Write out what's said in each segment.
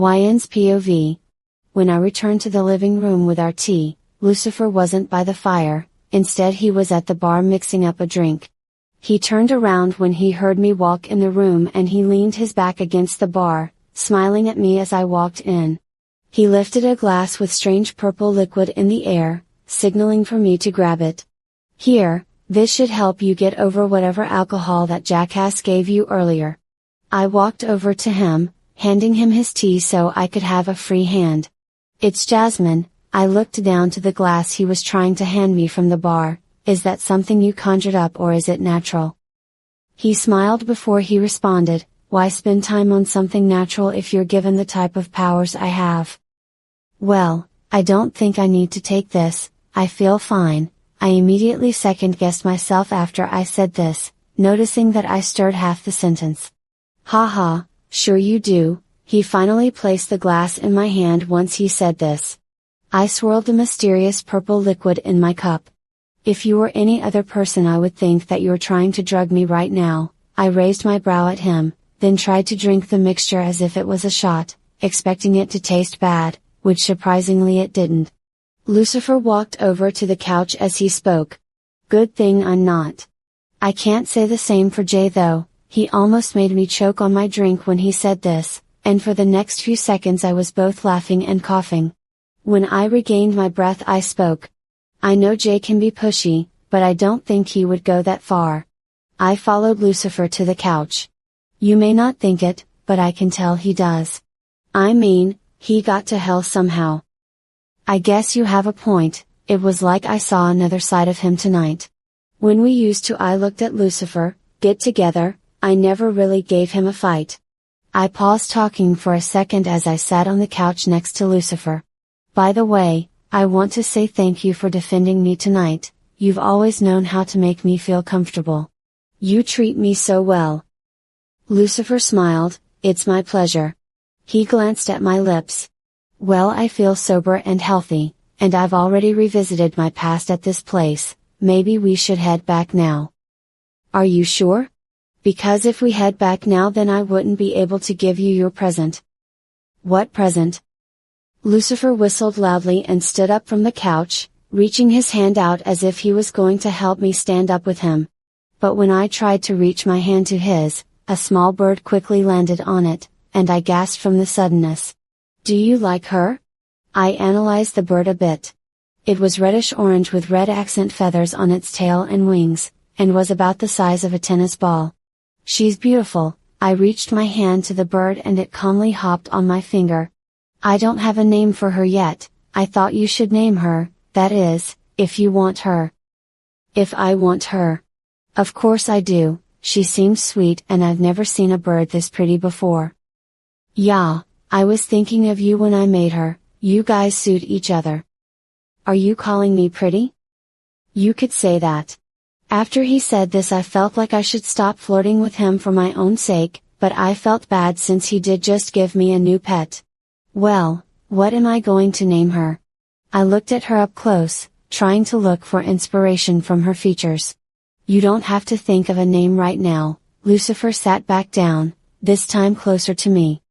YN's POV. When I returned to the living room with our tea, Lucifer wasn't by the fire, instead he was at the bar mixing up a drink. He turned around when he heard me walk in the room and he leaned his back against the bar, smiling at me as I walked in. He lifted a glass with strange purple liquid in the air, signaling for me to grab it. "Here, this should help you get over whatever alcohol that jackass gave you earlier." I walked over to him, handing him his tea so I could have a free hand. "It's jasmine." I looked down to the glass he was trying to hand me from the bar. "Is that something you conjured up or is it natural?" He smiled before he responded, "Why spend time on something natural if you're given the type of powers I have?" "Well, I don't think I need to take this, I feel fine." I immediately second-guessed myself after I said this, noticing that I stirred half the sentence. "Haha, sure you do." He finally placed the glass in my hand once he said this. I swirled the mysterious purple liquid in my cup. "If you were any other person I would think that you're trying to drug me right now." I raised my brow at him, then tried to drink the mixture as if it was a shot, expecting it to taste bad, which surprisingly it didn't. Lucifer walked over to the couch as he spoke. "Good thing I'm not." I can't say the same for Jay though, he almost made me choke on my drink when he said this, and for the next few seconds I was both laughing and coughing. When I regained my breath I spoke. "I know Jay can be pushy, but I don't think he would go that far." I followed Lucifer to the couch. "You may not think it, but I can tell he does. I mean, he got to hell somehow." "I guess you have a point." It was like I saw another side of him tonight. When we used to I looked at Lucifer, get together, I never really gave him a fight. I paused talking for a second as I sat on the couch next to Lucifer. "By the way, I want to say thank you for defending me tonight. You've always known how to make me feel comfortable. You treat me so well." Lucifer smiled, "It's my pleasure." He glanced at my lips. "Well, I feel sober and healthy, and I've already revisited my past at this place. Maybe we should head back now." "Are you sure? Because if we head back now then I wouldn't be able to give you your present." "What present?" Lucifer whistled loudly and stood up from the couch, reaching his hand out as if he was going to help me stand up with him. But when I tried to reach my hand to his, a small bird quickly landed on it, and I gasped from the suddenness. "Do you like her?" I analyzed the bird a bit. It was reddish-orange with red accent feathers on its tail and wings, and was about the size of a tennis ball. "She's beautiful." I reached my hand to the bird and it calmly hopped on my finger. "I don't have a name for her yet. I thought you should name her, that is, if you want her." "If I want her? Of course I do, she seems sweet and I've never seen a bird this pretty before." "Yeah, I was thinking of you when I made her, you guys suit each other." "Are you calling me pretty?" "You could say that." After he said this I felt like I should stop flirting with him for my own sake, but I felt bad since he did just give me a new pet. "Well, what am I going to name her?" I looked at her up close, trying to look for inspiration from her features. "You don't have to think of a name right now." Lucifer sat back down, this time closer to me.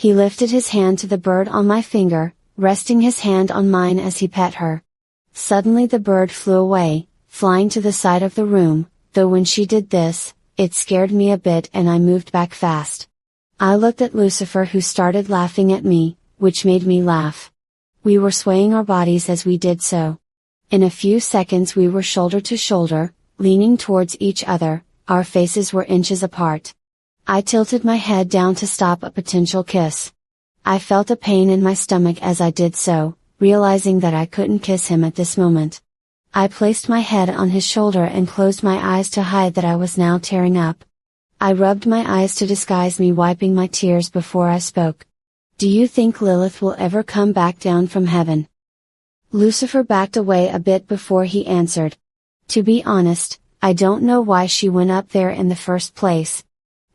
He lifted his hand to the bird on my finger, resting his hand on mine as he pet her. Suddenly the bird flew away, flying to the side of the room, though when she did this, it scared me a bit and I moved back fast. I looked at Lucifer who started laughing at me, which made me laugh. We were swaying our bodies as we did so. In a few seconds we were shoulder to shoulder, leaning towards each other, our faces were inches apart. I tilted my head down to stop a potential kiss. I felt a pain in my stomach as I did so, realizing that I couldn't kiss him at this moment. I placed my head on his shoulder and closed my eyes to hide that I was now tearing up. I rubbed my eyes to disguise me wiping my tears before I spoke. "Do you think Lilith will ever come back down from heaven?" Lucifer backed away a bit before he answered. "To be honest, I don't know why she went up there in the first place.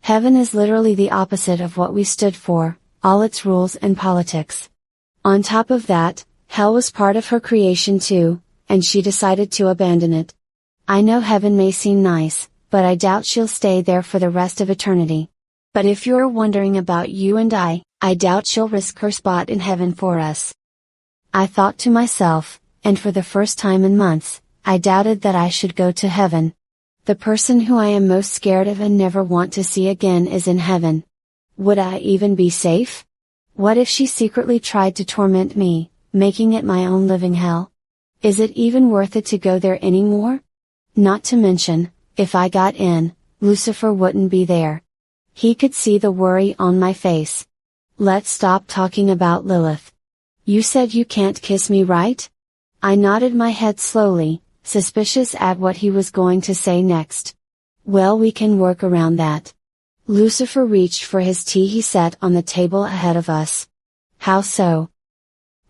Heaven is literally the opposite of what we stood for, all its rules and politics. On top of that, hell was part of her creation too, and she decided to abandon it. I know heaven may seem nice, but I doubt she'll stay there for the rest of eternity. But if you're wondering about you and I, I doubt she'll risk her spot in heaven for us. I thought to myself, and for the first time in months, I doubted that I should go to heaven. The person who I am most scared of and never want to see again is in heaven. Would I even be safe? What if she secretly tried to torment me, making it my own living hell? Is it even worth it to go there anymore? Not to mention, if I got in, Lucifer wouldn't be there. He could see the worry on my face. Let's stop talking about Lilith. You said you can't kiss me, right? I nodded my head slowly, suspicious at what he was going to say next. Well, we can work around that. Lucifer reached for his tea he set on the table ahead of us. How so?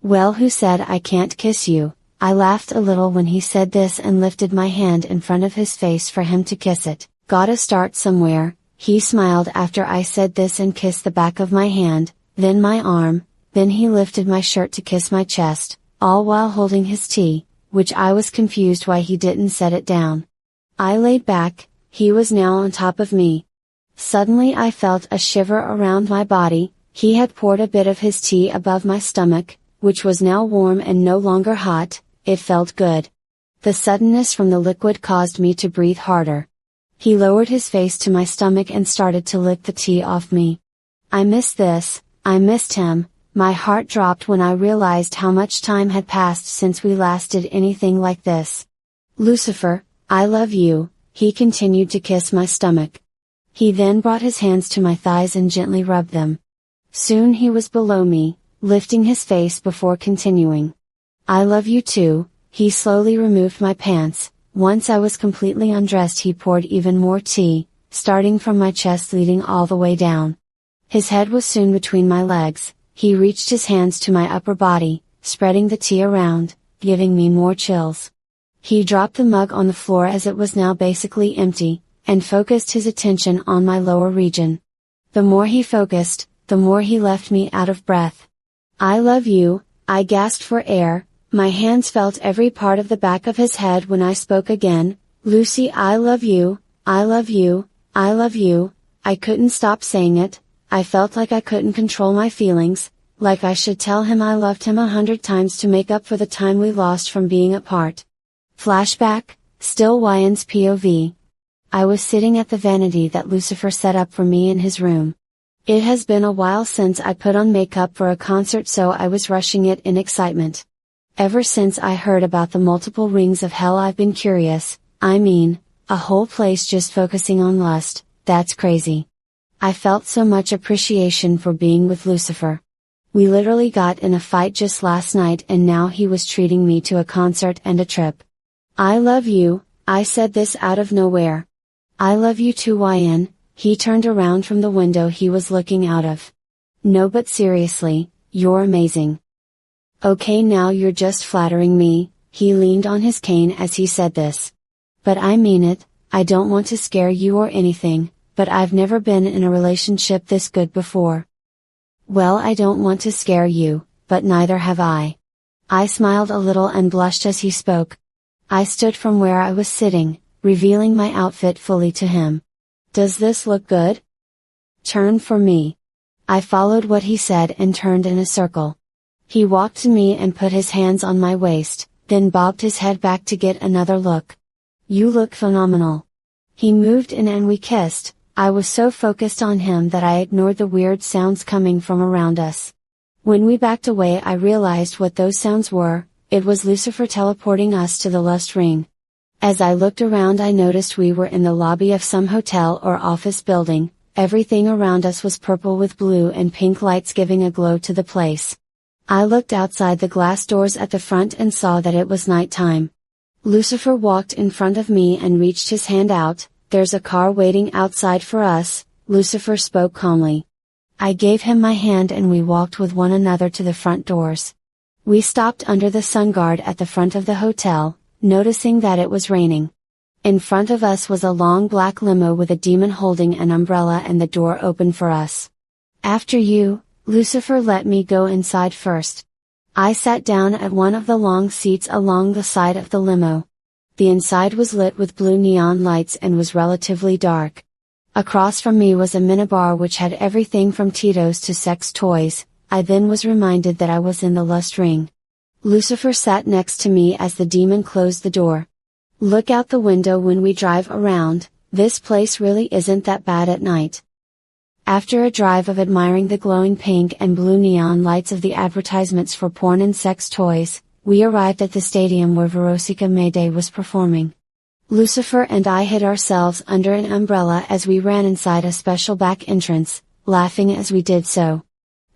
Well, who said I can't kiss you? I laughed a little when he said this and lifted my hand in front of his face for him to kiss it. Gotta start somewhere. He smiled after I said this and kissed the back of my hand, then my arm, then he lifted my shirt to kiss my chest, all while holding his tea, which I was confused why he didn't set it down. I laid back, he was now on top of me. Suddenly I felt a shiver around my body. He had poured a bit of his tea above my stomach, which was now warm and no longer hot. It felt good. The suddenness from the liquid caused me to breathe harder. He lowered his face to my stomach and started to lick the tea off me. I missed this, I missed him. My heart dropped when I realized how much time had passed since we last did anything like this. Lucifer, I love you, he continued to kiss my stomach. He then brought his hands to my thighs and gently rubbed them. Soon he was below me, lifting his face before continuing. I love you too. He slowly removed my pants. Once I was completely undressed, he poured even more tea, starting from my chest leading all the way down. His head was soon between my legs. He reached his hands to my upper body, spreading the tea around, giving me more chills. He dropped the mug on the floor as it was now basically empty, and focused his attention on my lower region. The more he focused, the more he left me out of breath. I love you, I gasped for air. My hands felt every part of the back of his head when I spoke again. Lucy, I love you, I love you, I love you. I couldn't stop saying it. I felt like I couldn't control my feelings, like I should tell him I loved him 100 times to make up for the time we lost from being apart. Flashback, still Ryan's POV. I was sitting at the vanity that Lucifer set up for me in his room. It has been a while since I put on makeup for a concert, so I was rushing it in excitement. Ever since I heard about the multiple rings of hell, I've been curious. I mean, a whole place just focusing on lust, that's crazy. I felt so much appreciation for being with Lucifer. We literally got in a fight just last night and now he was treating me to a concert and a trip. I love you, I said this out of nowhere. I love you too, Ryan. He turned around from the window he was looking out of. No, but seriously, you're amazing. Okay, now you're just flattering me. He leaned on his cane as he said this. But I mean it, I don't want to scare you or anything, but I've never been in a relationship this good before. Well, I don't want to scare you, but neither have I. I smiled a little and blushed as he spoke. I stood from where I was sitting, revealing my outfit fully to him. Does this look good? Turn for me. I followed what he said and turned in a circle. He walked to me and put his hands on my waist, then bobbed his head back to get another look. You look phenomenal. He moved in and we kissed. I was so focused on him that I ignored the weird sounds coming from around us. When we backed away, I realized what those sounds were. It was Lucifer teleporting us to the lust ring. As I looked around, I noticed we were in the lobby of some hotel or office building. Everything around us was purple with blue and pink lights giving a glow to the place. I looked outside the glass doors at the front and saw that it was nighttime. Lucifer walked in front of me and reached his hand out. There's a car waiting outside for us, Lucifer spoke calmly. I gave him my hand and we walked with one another to the front doors. We stopped under the sun guard at the front of the hotel, noticing that it was raining. In front of us was a long black limo with a demon holding an umbrella and the door open for us. After you, Lucifer let me go inside first. I sat down at one of the long seats along the side of the limo. The inside was lit with blue neon lights and was relatively dark. Across from me was a minibar which had everything from Tito's to sex toys. I then was reminded that I was in the lust ring. Lucifer sat next to me as the demon closed the door. Look out the window when we drive around, this place really isn't that bad at night. After a drive of admiring the glowing pink and blue neon lights of the advertisements for porn and sex toys, we arrived at the stadium where Veronica Mayday was performing. Lucifer and I hid ourselves under an umbrella as we ran inside a special back entrance, laughing as we did so.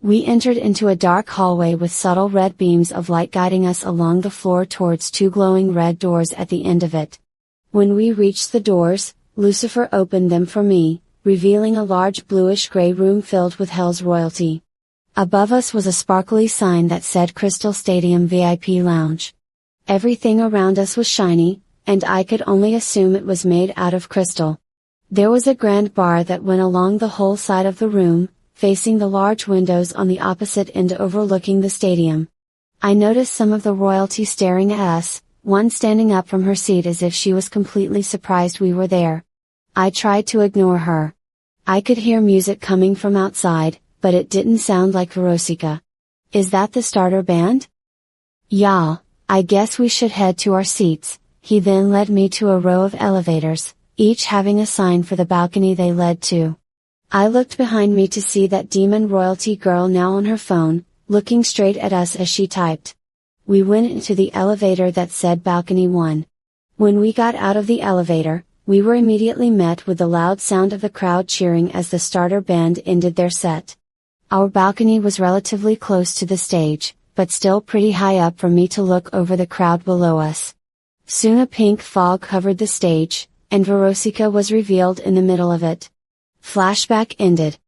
We entered into a dark hallway with subtle red beams of light guiding us along the floor towards two glowing red doors at the end of it. When we reached the doors, Lucifer opened them for me, revealing a large bluish-gray room filled with Hell's royalty. Above us was a sparkly sign that said Crystal Stadium VIP Lounge. Everything around us was shiny, and I could only assume it was made out of crystal. There was a grand bar that went along the whole side of the room, facing the large windows on the opposite end overlooking the stadium. I noticed some of the royalty staring at us, one standing up from her seat as if she was completely surprised we were there. I tried to ignore her. I could hear music coming from outside, but it didn't sound like Veronica. Is that the starter band? Yeah, I guess we should head to our seats. He then led me to a row of elevators, each having a sign for the balcony they led to. I looked behind me to see that demon royalty girl now on her phone, looking straight at us as she typed. We went into the elevator that said Balcony 1. When we got out of the elevator, we were immediately met with the loud sound of the crowd cheering as the starter band ended their set. Our balcony was relatively close to the stage, but still pretty high up for me to look over the crowd below us. Soon a pink fog covered the stage, and Veronica was revealed in the middle of it. Flashback ended.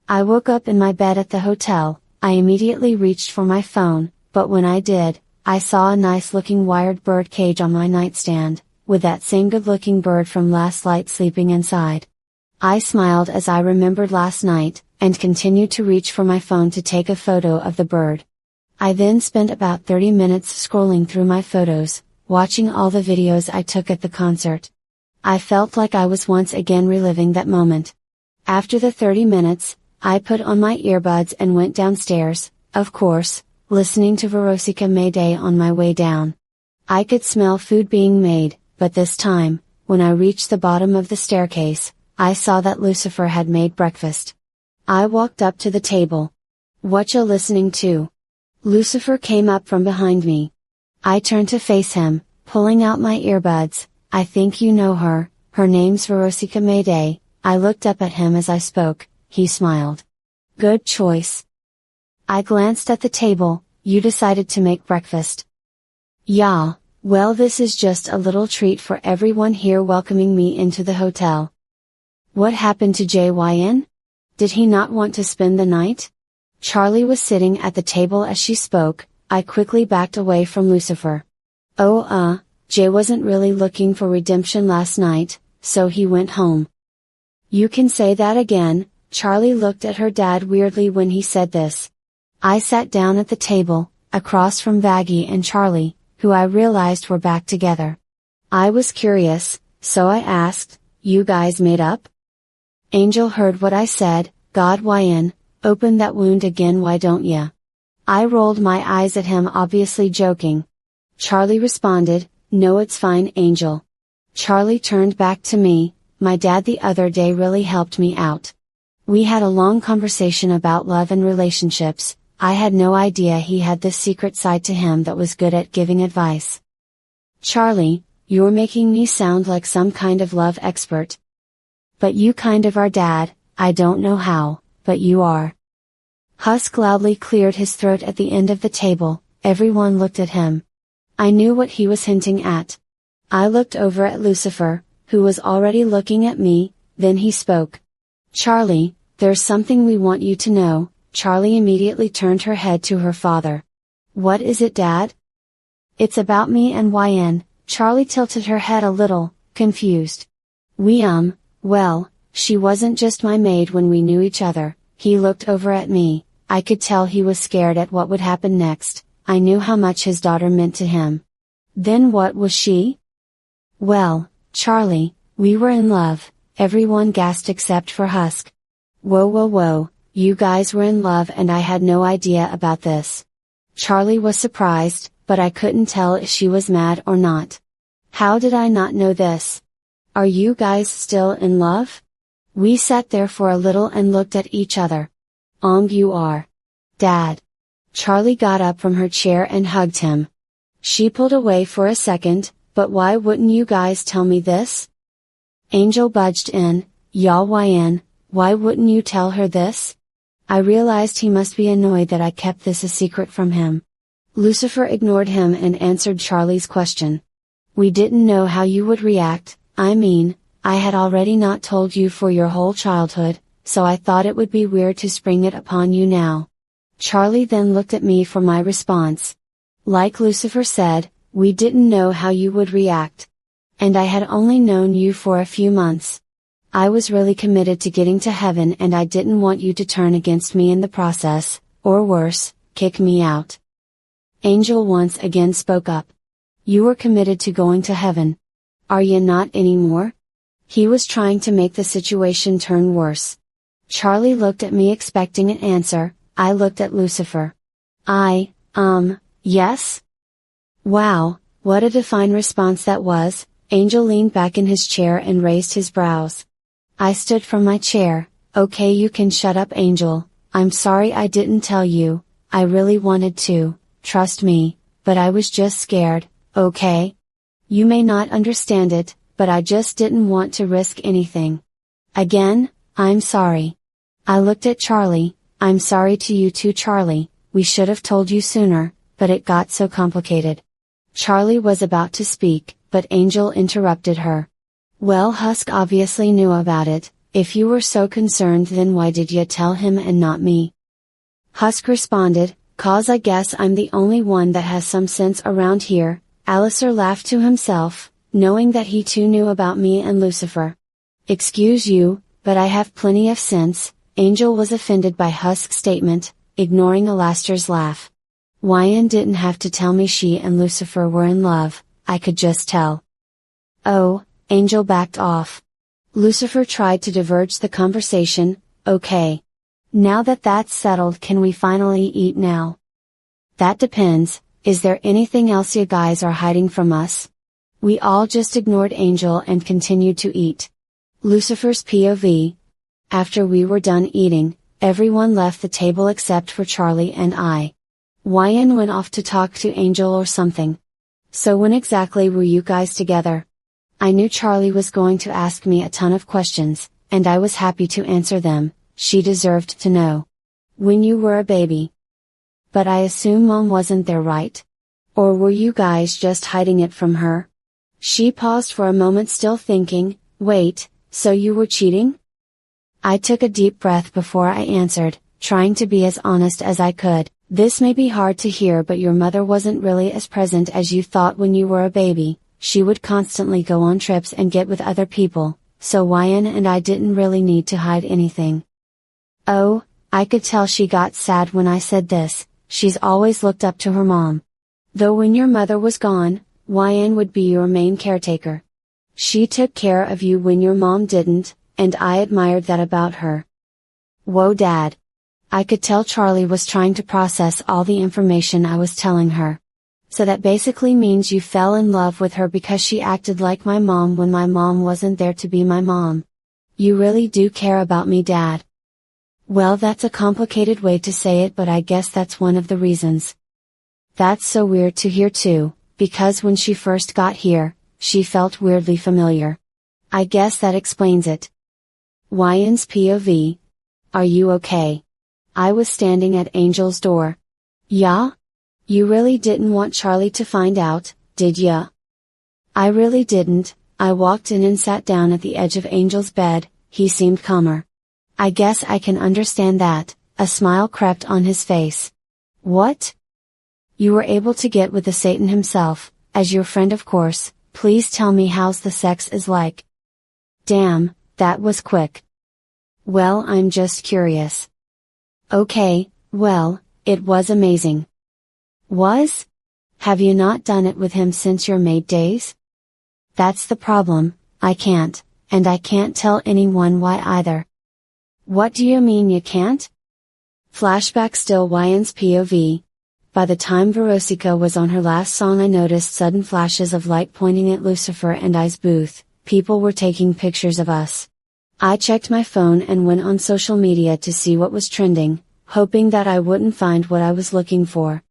I woke up in my bed at the hotel. I immediately reached for my phone, but when I did, I saw a nice looking wired bird cage on my nightstand, with that same good looking bird from last night sleeping inside. I smiled as I remembered last night, and continued to reach for my phone to take a photo of the bird. I then spent about 30 minutes scrolling through my photos, watching all the videos I took at the concert. I felt like I was once again reliving that moment. After the 30 minutes, I put on my earbuds and went downstairs, of course, listening to Veronica Mayday on my way down. I could smell food being made, but this time, when I reached the bottom of the staircase, I saw that Lucifer had made breakfast. I walked up to the table. "What you listening to?" Lucifer came up from behind me. I turned to face him, pulling out my earbuds. "I think you know her, her name's Veronica Mayday." I looked up at him as I spoke. He smiled. "Good choice." I glanced at the table. "You decided to make breakfast?" "Yeah, well, this is just a little treat for everyone here welcoming me into the hotel." "What happened to JYN? Did he not want to spend the night?" Charlie was sitting at the table as she spoke. I quickly backed away from Lucifer. Jay wasn't really looking for redemption last night, so he went home." "You can say that again." Charlie looked at her dad weirdly when he said this. I sat down at the table, across from Vaggie and Charlie, who I realized were back together. I was curious, so I asked, "You guys made up?" Angel heard what I said. "God, YN, open that wound again, why don't ya?" I rolled my eyes at him, obviously joking. Charlie responded, "No, it's fine, Angel." Charlie turned back to me. "My dad the other day really helped me out. We had a long conversation about love and relationships. I had no idea he had this secret side to him that was good at giving advice." "Charlie, you're making me sound like some kind of love expert. But you kind of are, Dad. I don't know how, but you are." Husk loudly cleared his throat at the end of the table. Everyone looked at him. I knew what he was hinting at. I looked over at Lucifer, who was already looking at me. Then he spoke. "Charlie, there's something we want you to know." Charlie immediately turned her head to her father. "What is it, Dad?" "It's about me and YN." Charlie tilted her head a little, confused. Well, she wasn't just my maid when we knew each other." He looked over at me. I could tell he was scared at what would happen next. I knew how much his daughter meant to him. "Then what was she?" "Well, Charlie, we were in love, Everyone gasped except for Husk. Whoa whoa whoa, you guys were in love and I had no idea about this. Charlie was surprised, but I couldn't tell if she was mad or not. How did I not know this? Are you guys still in love? We sat there for a little and looked at each other. You are. Dad. Charlie got up from her chair and hugged him. She pulled away for a second, but why wouldn't you guys tell me this? Angel budged in, why wouldn't you tell her this? I realized he must be annoyed that I kept this a secret from him. Lucifer ignored him and answered Charlie's question. We didn't know how you would react, I had already not told you for your whole childhood, so I thought it would be weird to spring it upon you now. Charlie then looked at me for my response. Like Lucifer said, we didn't know how you would react. And I had only known you for a few months. I was really committed to getting to heaven and I didn't want you to turn against me in the process, or worse, kick me out. Angel once again spoke up. You were committed to going to heaven. Are you not anymore? He was trying to make the situation turn worse. Charlie looked at me expecting an answer. I looked at Lucifer. Yes? Wow, what a defined response that was. Angel leaned back in his chair and raised his brows. I stood from my chair. Okay, you can shut up, Angel. I'm sorry I didn't tell you. I really wanted to, trust me, but I was just scared, okay? You may not understand it, but I just didn't want to risk anything. Again, I'm sorry. I looked at Charlie. I'm sorry to you too, Charlie. We should have told you sooner, but it got so complicated. Charlie was about to speak, but Angel interrupted her. Well, Husk obviously knew about it. If you were so concerned, then why did you tell him and not me? Husk responded, "'Cause I guess I'm the only one that has some sense around here." Alistair laughed to himself, knowing that he too knew about me and Lucifer. Excuse you, but I have plenty of sense. Angel was offended by Husk's statement, ignoring Alistair's laugh. Wyan didn't have to tell me she and Lucifer were in love, I could just tell. Oh, Angel backed off. Lucifer tried to diverge the conversation. Okay. Now that that's settled, can we finally eat now? That depends. Is there anything else you guys are hiding from us? We all just ignored Angel and continued to eat. Lucifer's POV. After we were done eating, everyone left the table except for Charlie and I. Wyan went off to talk to Angel or something. So when exactly were you guys together? I knew Charlie was going to ask me a ton of questions, and I was happy to answer them. She deserved to know. When you were a baby. But I assume Mom wasn't there, right? Or were you guys just hiding it from her? She paused for a moment, still thinking. Wait, so you were cheating? I took a deep breath before I answered, trying to be as honest as I could. This may be hard to hear, but your mother wasn't really as present as you thought when you were a baby. She would constantly go on trips and get with other people, so Wyan and I didn't really need to hide anything. Oh, I could tell she got sad when I said this. She's always looked up to her mom. Though when your mother was gone, Wyan would be your main caretaker. She took care of you when your mom didn't, and I admired that about her. Whoa, Dad. I could tell Charlie was trying to process all the information I was telling her. So that basically means you fell in love with her because she acted like my mom when my mom wasn't there to be my mom. You really do care about me, Dad. Well, that's a complicated way to say it, but I guess that's one of the reasons. That's so weird to hear too, because when she first got here, she felt weirdly familiar. I guess that explains it. Wyan's POV. Are you okay? I was standing at Angel's door. Yeah? You really didn't want Charlie to find out, did ya? I really didn't. I walked in and sat down at the edge of Angel's bed. He seemed calmer. I guess I can understand that. A smile crept on his face. What? You were able to get with the Satan himself, as your friend of course. Please tell me how's the sex is like. Damn, that was quick. Well, I'm just curious. Okay, well, it was amazing. Was? Have you not done it with him since your maid days? That's the problem, I can't, And I can't tell anyone why either. What do you mean you can't? Flashback still YN's POV. By the time Verosica was on her last song I noticed sudden flashes of light pointing at Lucifer and I's booth. People were taking pictures of us. I checked my phone and went on social media to see what was trending, hoping that I wouldn't find what I was looking for.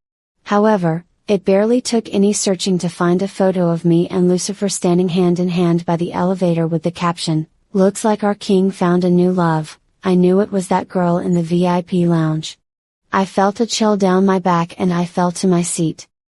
However, it barely took any searching to find a photo of me and Lucifer standing hand in hand by the elevator with the caption, "Looks like our king found a new love." I knew it was that girl in the VIP lounge. I felt a chill down my back and I fell to my seat.